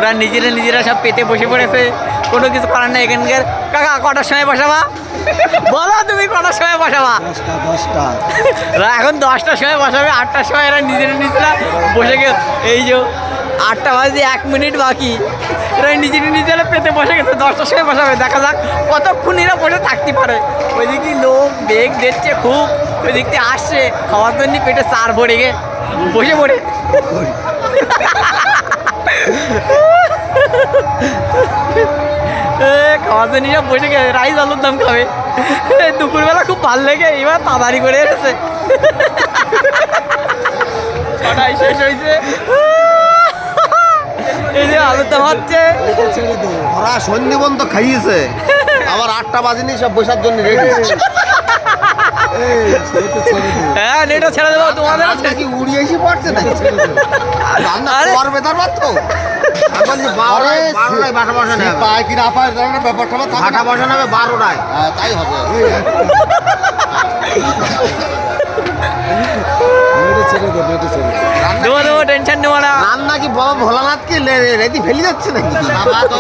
ওরা নিজেরা সব পেতে বসে পড়েছে, কোনো কিছু করার নাই এখানকার। কাকা কটার সময় বসাবা বলো, তুমি কটার সময় বসাবা? 10টা। এখন 10টার সময় বসাবে, 8টার সময় এরা নিজেরা বসে গেল। এই যে 8টা বাজে 1 মিনিট বাকি, এরা নিজেরা পেতে বসে গেছে। 10টার সময় বসাবে, দেখা যাক কতক্ষণ এরা বসে থাকতে পারে। ওই দিকে লোক বেগ দিচ্ছে খুব, ওই দিক থেকে আসছে খাওয়ার জন্য, পেটে চার ভরে গে বসে পড়ে। খাওয়ার জন্য সব বসে গেছে, রাইস আলুর দাম খাবে। দুপুরবেলা খুব ভালো লেগে এবার তাড়াতাড়ি করে এসেছে। ছটায় শেষ হয়েছে, এই যে আলুর দাম হচ্ছে। ওরা সন্ধে বন্ধ খাইয়েছে, আবার 8টা বাজেনি সব বসার জন্য রেডি। হ্যাঁ নেটও ছেড়ে দেবো তোমাদের। কি উড়িয়ে এসে পড়ছে নাকি? রান্না আরে! করবে তার মাত্র এখন যে 12টায় বাটা বসানো হবে। পায় কি না পায় ব্যাপারটা বাটা বসানো হবে 12টায়, তাই হবে। দেবো টেনশন নেবো না। রান্না কি বাবা ভোলানাথকে রেডি ফেলে যাচ্ছে নাকি? বাবা তো